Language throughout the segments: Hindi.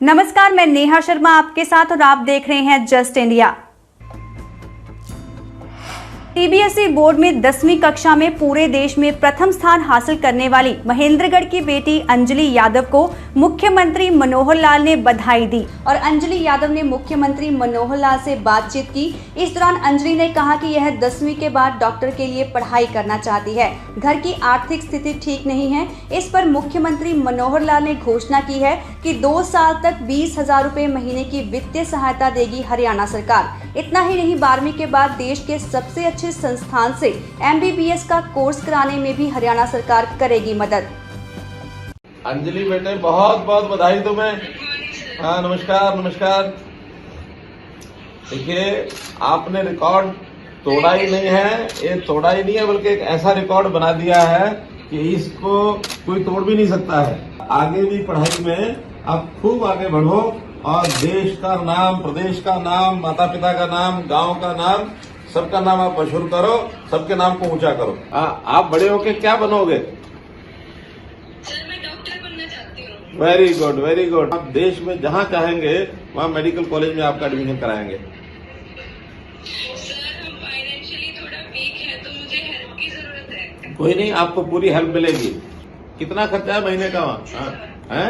नमस्कार, मैं नेहा शर्मा आपके साथ और आप देख रहे हैं जस्ट इंडिया। सीबीएसई बोर्ड में 10वीं कक्षा में पूरे देश में प्रथम स्थान हासिल करने वाली महेंद्रगढ़ की बेटी अंजलि यादव को मुख्यमंत्री मनोहर लाल ने बधाई दी और अंजलि यादव ने मुख्यमंत्री मनोहर लाल से बातचीत की। इस दौरान अंजलि ने कहा कि यह 10वीं के बाद डॉक्टर के लिए पढ़ाई करना चाहती है। घर की आर्थिक स्थिति ठीक नहीं है। इस पर मुख्यमंत्री मनोहर लाल ने घोषणा की है कि 2 साल तक 20,000 रुपए महीने की वित्तीय सहायता देगी हरियाणा सरकार। इतना ही नहीं, 12वीं के बाद देश के सबसे अच्छे संस्थान से MBBS का कोर्स कराने में भी हरियाणा सरकार करेगी मदद। अंजलि बेटे, बहुत बहुत बधाई तुम्हें। हाँ, नमस्कार नमस्कार। देखिए, आपने रिकॉर्ड तोड़ा ही नहीं है, ये तोड़ा ही नहीं है बल्कि एक ऐसा रिकॉर्ड बना दिया है कि इसको कोई तोड़ भी नहीं सकता है। आगे भी पढ़ाई में आप खूब आगे बढ़ो और देश का नाम, प्रदेश का नाम, माता पिता का नाम, गांव का नाम, सबका नाम आप मशहूर करो, सबके नाम को ऊंचा करो। आप बड़े होके क्या बनोगे? सर, मैं डॉक्टर बनना चाहती हूँ। Very good, very good. आप देश में जहाँ चाहेंगे वहाँ मेडिकल कॉलेज में आपका एडमिशन कराएंगे। सर, हम फाइनेंशियली थोड़ा वीक है तो मुझे हेल्प की जरूरत है। कोई नहीं, आपको पूरी हेल्प मिलेगी। कितना खर्चा है महीने का वहाँ? है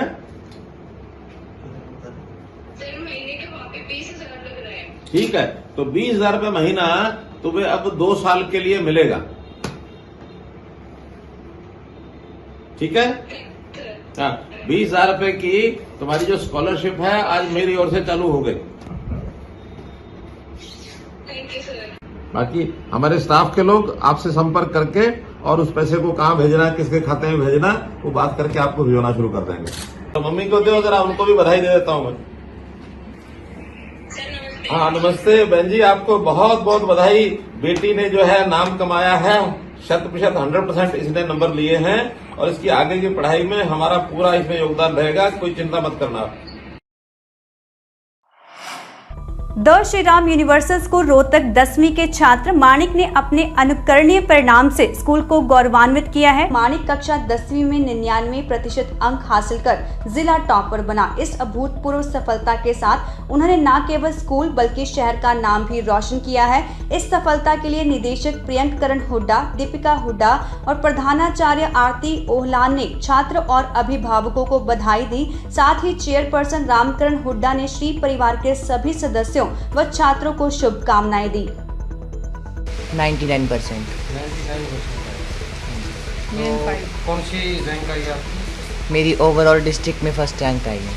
सर, महीने के वहाँ पे 20,000 लग रहे हैं। ठीक है, तो 20,000 रुपये महीना तुम्हें अब 2 साल के लिए मिलेगा। ठीक है? हाँ, 20,000 रुपए की तुम्हारी जो स्कॉलरशिप है आज मेरी ओर से चालू हो गई। Thank you sir. बाकी हमारे स्टाफ के लोग आपसे संपर्क करके और उस पैसे को कहाँ भेजना, किसके खाते में भेजना, वो बात करके आपको भिजवाना शुरू कर देंगे। तो मम्मी को दो, जरा उनको भी बधाई दे देता हूँ मैं। सर नमस्ते। हाँ, नमस्ते बहन जी, आपको बहुत बहुत बधाई। बेटी ने जो है नाम कमाया है, 100% इसने नंबर लिए हैं और इसकी आगे की पढ़ाई में हमारा पूरा इसमें योगदान रहेगा, कोई चिंता मत करना। The Shri Ram universal school Rohtak 10वीं के छात्र माणिक ने अपने अनुकरणीय परिणाम से स्कूल को गौरवान्वित किया है। माणिक कक्षा 10वीं में 99% अंक हासिल कर जिला टॉपर बना। इस अभूतपूर्व सफलता के साथ उन्होंने न केवल स्कूल बल्कि शहर का नाम भी रोशन किया है। इस सफलता के लिए निदेशक प्रियंक करण हुड्डा, दीपिका हुड्डा और प्रधानाचार्य आरती ओहलान ने छात्र और अभिभावकों को बधाई दी। साथ ही चेयरपर्सन रामकरण हुड्डा ने श्री परिवार के सभी सदस्यों व छात्रों को शुभकामनाएं दी। 99%। कौन सी रैंक आई आपकी? मेरी ओवरऑल डिस्ट्रिक्ट में फर्स्ट रैंक आई है।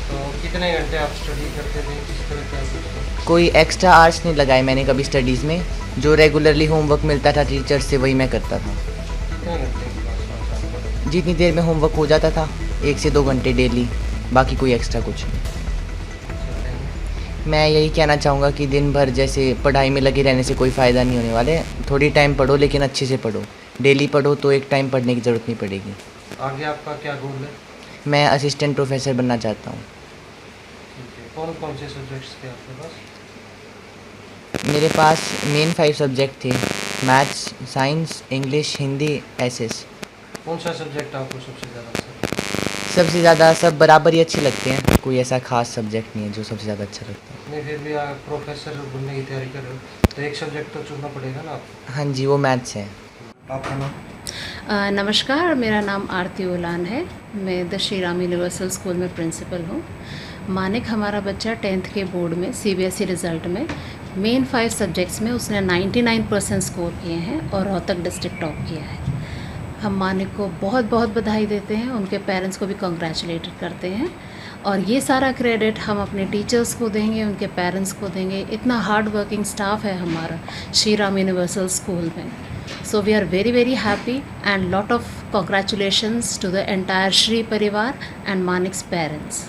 तो कितने घंटे आप स्टडी करते थे, किस तरह के आप? कोई एक्स्ट्रा आवर्स नहीं लगाए मैंने कभी स्टडीज़ में। जो रेगुलरली होमवर्क मिलता था टीचर से वही मैं करता था। कितने घंटे की क्लास? जितनी देर में होमवर्क हो जाता था, 1 से 2 घंटे डेली, बाकी कोई एक्स्ट्रा कुछ नहीं। मैं यही कहना चाहूँगा कि दिन भर जैसे पढ़ाई में लगे रहने से कोई फ़ायदा नहीं होने वाले। थोड़ी टाइम पढ़ो लेकिन अच्छे से पढ़ो। डेली पढ़ो तो एक टाइम पढ़ने की ज़रूरत नहीं पड़ेगी। आगे आपका क्या गोल है? मैं असिस्टेंट प्रोफेसर बनना चाहता हूँ। ठीक है। कौन कौन से सब्जेक्ट्स थे आपके पास? मेरे पास मेन 5 सब्जेक्ट थे, maths, science, English, Hindi, SS. कौन सा सब्जेक्ट आपको सबसे ज़्यादा अच्छा? सबसे ज़्यादा सब बराबर ही अच्छे लगते हैं, कोई ऐसा खास सब्जेक्ट नहीं है जो सबसे ज़्यादा अच्छा लगता है। नहीं, फिर भी आप प्रोफेसर बनने की तैयारी कर रहे हो तो एक सब्जेक्ट तो चुनना पड़ेगा ना आपको। हाँ जी, वो मैथ्स है। आपका नाम? नमस्कार, मेरा नाम आरती ओलान है। मैं the Shri Ram universal school में प्रिंसिपल हूँ। मानिक हमारा बच्चा 10th के बोर्ड में CBSE रिज़ल्ट में मेन 5 सब्जेक्ट्स में उसने 99% स्कोर किए हैं और रोहतक डिस्ट्रिक्ट टॉप किया है। हम मानिक को बहुत बहुत बधाई देते हैं, उनके पेरेंट्स को भी कॉन्ग्रेचुलेट करते हैं और ये सारा क्रेडिट हम अपने टीचर्स को देंगे, उनके पेरेंट्स को देंगे। इतना हार्ड वर्किंग स्टाफ है हमारा श्री राम यूनिवर्सल स्कूल में। So we are very very happy and lot of congratulations to the entire Shri Parivar and Manik's parents.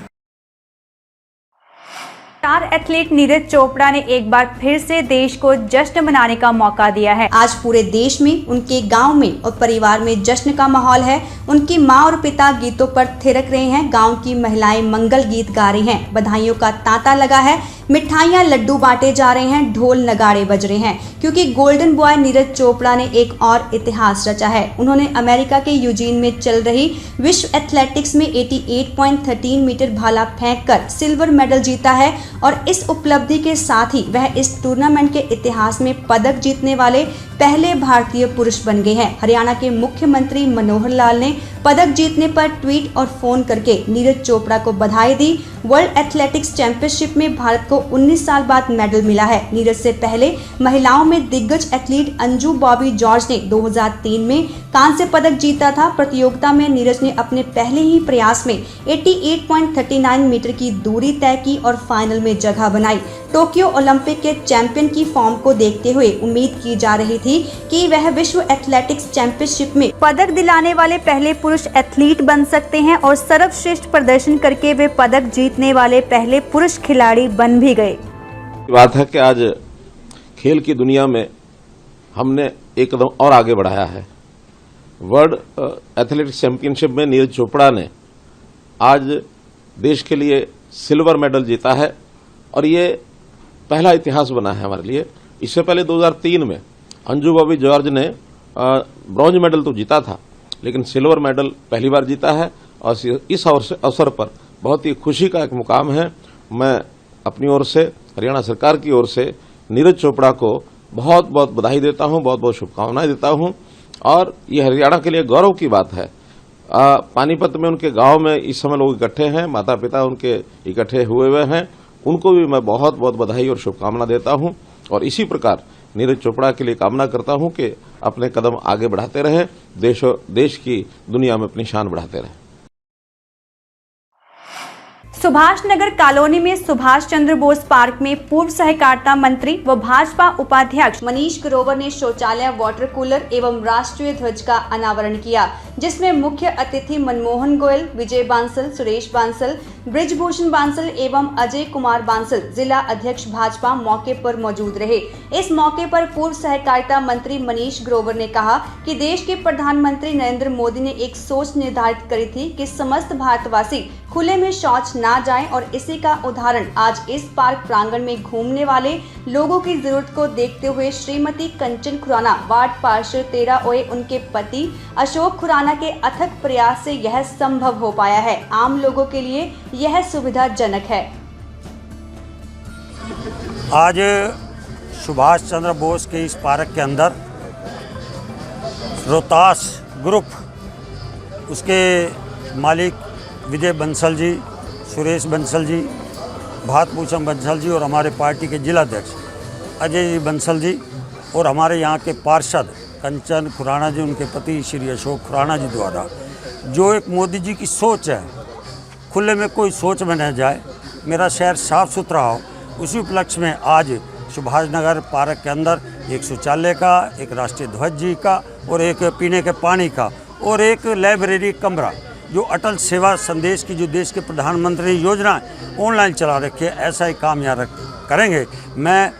Star athlete Neeraj Chopra ने एक बार फिर से देश को जश्न मनाने का मौका दिया है। आज पूरे देश में, उनके गांव में और परिवार में जश्न का माहौल है। उनकी मां और पिता गीतों पर थिरक रहे हैं। गांव की महिलाएं मंगल गीत गा रही हैं। बधाइयों का तांता लगा है। मिठाइयां लड्डू बांटे जा रहे हैं, ढोल नगाड़े बज रहे हैं, क्योंकि गोल्डन बॉय नीरज चोपड़ा ने एक और इतिहास रचा है। उन्होंने अमेरिका के यूजीन में चल रही विश्व एथलेटिक्स में 88.13 मीटर भाला फेंककर सिल्वर मेडल जीता है और इस उपलब्धि के साथ ही वह इस टूर्नामेंट के इतिहास में पदक जीतने वाले पहले भारतीय पुरुष बन गए हैं। हरियाणा के मुख्यमंत्री मनोहर लाल ने पदक जीतने पर ट्वीट और फोन करके नीरज चोपड़ा को बधाई दी। वर्ल्ड एथलेटिक्स चैंपियनशिप में भारत को 19 साल बाद मेडल मिला है। नीरज से पहले महिलाओं में दिग्गज एथलीट अंजू बॉबी जॉर्ज ने 2003 में कांस्य पदक जीता था। प्रतियोगिता में नीरज ने अपने पहले ही प्रयास में 88.39 मीटर की दूरी तय की और फाइनल में जगह बनाई। टोक्यो ओलंपिक के चैंपियन की फॉर्म को देखते हुए उम्मीद की जा रही थी कि वह विश्व एथलेटिक्स चैंपियनशिप में पदक दिलाने वाले पहले पुरुष एथलीट बन सकते हैं और सर्वश्रेष्ठ प्रदर्शन करके वे पदक जीतने वाले पहले पुरुष खिलाड़ी बन भी गए। बात है कि आज खेल की दुनिया में हमने एक कदम और आगे बढ़ाया है। वर्ल्ड एथलेटिक्स चैंपियनशिप में नीरज चोपड़ा ने आज देश के लिए सिल्वर मेडल जीता है और ये पहला इतिहास बना है हमारे लिए। इससे पहले 2003 में अंजू बॉबी जॉर्ज ने ब्रॉन्ज मेडल तो जीता था, लेकिन सिल्वर मेडल पहली बार जीता है और इस अवसर पर बहुत ही खुशी का एक मुकाम है। मैं अपनी ओर से, हरियाणा सरकार की ओर से नीरज चोपड़ा को बहुत बहुत बधाई देता हूं, बहुत बहुत शुभकामनाएं देता हूं और ये हरियाणा के लिए गौरव की बात है। पानीपत में उनके गांव में इस समय लोग इकट्ठे हैं, माता पिता उनके इकट्ठे हुए हैं, उनको भी मैं बहुत बहुत बधाई और शुभकामना देता हूं और इसी प्रकार नीरज चोपड़ा के लिए कामना करता हूं कि अपने कदम आगे बढ़ाते रहे, देश की दुनिया में अपनी शान बढ़ाते रहे। सुभाष नगर कॉलोनी में सुभाष चंद्र बोस पार्क में पूर्व सहकारिता मंत्री व भाजपा उपाध्यक्ष मनीष ग्रोवर ने शौचालय, वाटर कूलर एवं राष्ट्रीय ध्वज का अनावरण किया, जिसमें मुख्य अतिथि मनमोहन गोयल, विजय बांसल, सुरेश बांसल, ब्रिजभूषण बांसल एवं अजय कुमार बांसल जिला अध्यक्ष भाजपा मौके पर मौजूद रहे। इस मौके पर पूर्व सहकारिता मंत्री मनीष ग्रोवर ने कहा कि देश के प्रधानमंत्री नरेंद्र मोदी ने एक सोच निर्धारित करी थी कि समस्त भारतवासी खुले में शौच ना जाएं और इसी का उदाहरण आज इस पार्क प्रांगण में घूमने वाले लोगों की जरूरत को देखते हुए श्रीमती कंचन खुराना, वार्ड पार्षद 13 ओए, उनके पति अशोक खुराना के अथक प्रयास से यह संभव हो पाया है। आम लोगों के लिए यह सुविधाजनक है। आज सुभाष चंद्र बोस के इस पार्क के अंदर रोहतास ग्रुप, उसके मालिक विजय बंसल जी, सुरेश बंसल जी, भातभूषण बंसल जी और हमारे पार्टी के जिलाध्यक्ष अजय जी बंसल जी और हमारे यहाँ के पार्षद कंचन खुराना जी, उनके पति श्री अशोक खुराना जी द्वारा जो एक मोदी जी की सोच है, खुले में कोई सोच में न जाए, मेरा शहर साफ़ सुथरा हो, उसी उपलक्ष्य में आज सुभाष नगर पार्क के अंदर एक शौचालय का, एक राष्ट्रीय ध्वज जी का और एक पीने के पानी का और एक लाइब्रेरी कमरा, जो अटल सेवा संदेश की जो देश के प्रधानमंत्री योजना ऑनलाइन चला रखी है, ऐसा ही काम यहाँ करेंगे। मैं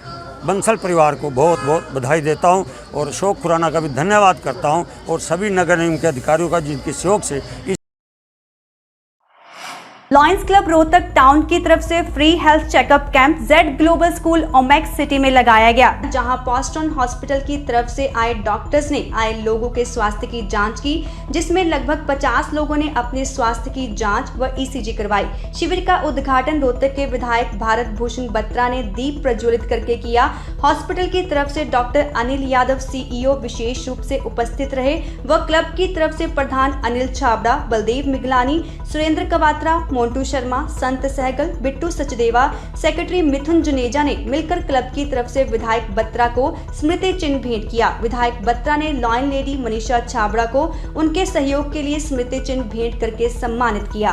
बंसल परिवार को बहुत बहुत बधाई देता हूँ और अशोक खुराना का भी धन्यवाद करता हूँ और सभी नगर निगम के अधिकारियों का जिनके सहयोग से इस लॉयंस क्लब रोहतक टाउन की तरफ से free health checkup camp Z global school Omaxe city में लगाया गया, जहां पोस्टन हॉस्पिटल की तरफ से आए डॉक्टर्स ने आए लोगों के स्वास्थ्य की जांच की, जिसमें लगभग 50 लोगों ने अपने स्वास्थ्य की जांच व ईसीजी करवाई। शिविर का उद्घाटन रोहतक के विधायक भारत भूषण बत्रा ने दीप प्रज्वलित करके किया। हॉस्पिटल की तरफ से डॉक्टर अनिल यादव सीईओ विशेष रूप से उपस्थित रहे व क्लब की तरफ से प्रधान अनिल छाबड़ा, बलदेव मिगलानी, सुरेंद्र कवात्रा, मोंटू शर्मा, संत सहगल, बिट्टू सचदेवा, सेक्रेटरी मिथुन जुनेजा ने मिलकर क्लब की तरफ से विधायक बत्रा को स्मृति चिन्ह भेंट किया। विधायक बत्रा ने लॉयन लेडी मनीषा छाबड़ा को उनके सहयोग के लिए स्मृति चिन्ह भेंट करके सम्मानित किया।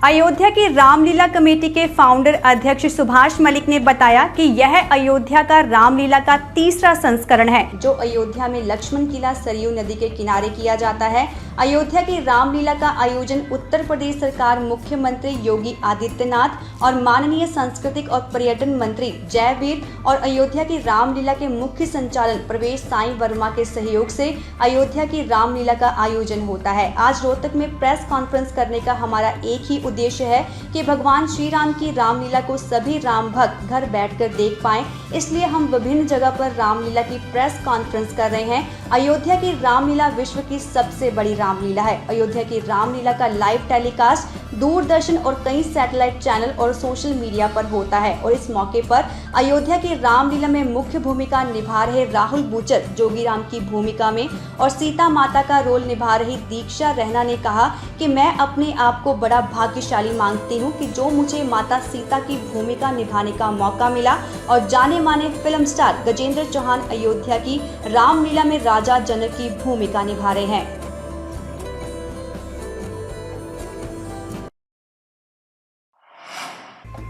अयोध्या की रामलीला कमेटी के फाउंडर अध्यक्ष सुभाष मलिक ने बताया कि यह अयोध्या का रामलीला का तीसरा संस्करण है, जो अयोध्या में लक्ष्मण किला सरयू नदी के किनारे किया जाता है। अयोध्या की रामलीला का आयोजन उत्तर प्रदेश सरकार, मुख्यमंत्री योगी आदित्यनाथ और माननीय सांस्कृतिक और पर्यटन मंत्री जयवीर और अयोध्या की रामलीला के मुख्य संचालन प्रवेश साईं वर्मा के सहयोग से अयोध्या की रामलीला का आयोजन होता है। आज रोहतक में प्रेस कॉन्फ्रेंस करने का हमारा एक ही उद्देश्य है कि भगवान श्री राम की रामलीला को सभी राम भक्त घर बैठकर देख पाएं, इसलिए हम विभिन्न जगह पर रामलीला की प्रेस कॉन्फ्रेंस कर रहे हैं। अयोध्या की रामलीला विश्व की सबसे बड़ी रामलीला है। अयोध्या की रामलीला का लाइव टेलीकास्ट दूरदर्शन और कई सैटेलाइट चैनल और सोशल मीडिया पर होता है और इस मौके पर अयोध्या की रामलीला में मुख्य भूमिका निभा रहे राहुल बूचर जोगीराम की भूमिका में और सीता माता का रोल निभा रही दीक्षा रहना ने कहा कि मैं अपने आप को बड़ा भाग्यशाली मानती हूँ कि जो मुझे माता सीता की भूमिका निभाने का मौका मिला और जाने माने फिल्म स्टार गजेंद्र चौहान अयोध्या की रामलीला में राजा जनक की भूमिका निभा रहे हैं।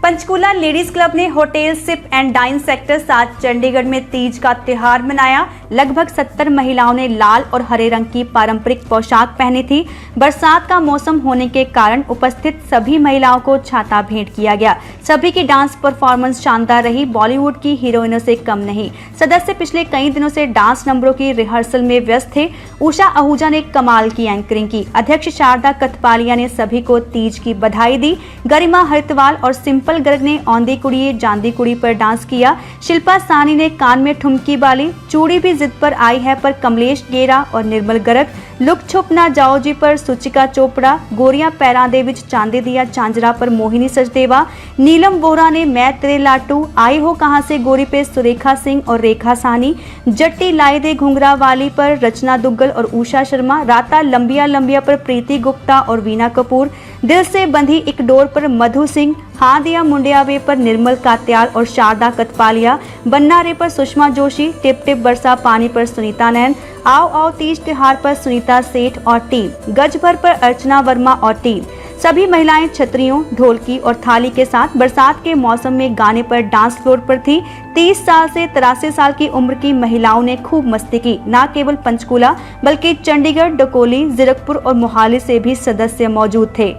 पंचकूला लेडीज क्लब ने hotel sip and dine sector 7 Chandigarh में तीज का त्योहार मनाया। लगभग 70 महिलाओं ने लाल और हरे रंग की पारंपरिक पोशाक पहनी थी। बरसात का मौसम होने के कारण उपस्थित सभी महिलाओं को छाता भेंट किया गया। सभी की डांस परफॉर्मेंस शानदार रही। बॉलीवुड की हीरोइनों से कम नहीं। सदस्य पिछले कई दिनों से डांस नंबरों की रिहर्सल में व्यस्त थे। उषा आहूजा ने कमाल की एंकरिंग की। अध्यक्ष शारदा कथपालिया ने सभी को तीज की बधाई दी। गरिमा हरितवाल और सिंपल गर्ग ने औंधी कुड़िए जांदी कुड़ी पर डांस किया। शिल्पा सानी ने कान में ठुमकी बाली। चूड़ी भी जिद पर आई है पर कमलेश गेरा और निर्मल गर्ग। लुक छुप ना जाओ जी पर सुचिका चोपड़ा। गोरियां पैरां दे विच चांदी दिया चांजरा पर मोहिनी सचदेवा। नीलम वोरा ने मैं तेरे लाटू। आई हो कहां से गोरी पे सुरेखा सिंह और रेखा सानी। जट्टी लाई दे घुंघरा वाली पर रचना दुग्गल और उषा शर्मा। राता लंबिया लंबिया पर प्रीति गुप्ता और वीना कपूर। दिल से बंधी एक डोर पर मधु सिंह। हाँ दिया मुंडिया वे पर निर्मल कात्याल और शारदा कथपालिया। बन्ना रे पर सुषमा जोशी। टिप टिप बरसा पानी पर सुनीता नैन। आओ आओ तीज त्योहार पर सुनीता सेठ और टीम। गज भर पर अर्चना वर्मा और टीम। सभी महिलाएं छतरियों, ढोलकी और थाली के साथ बरसात के मौसम में गाने पर डांस फ्लोर पर थी। 30 साल से 83 साल की उम्र की महिलाओं ने खूब मस्ती की। न केवल पंचकूला बल्कि चंडीगढ़, डकोली, जीरकपुर और मोहाली से भी सदस्य मौजूद थे।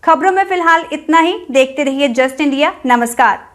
खबरों में फिलहाल इतना ही। देखते रहिए जस्ट इंडिया। नमस्कार।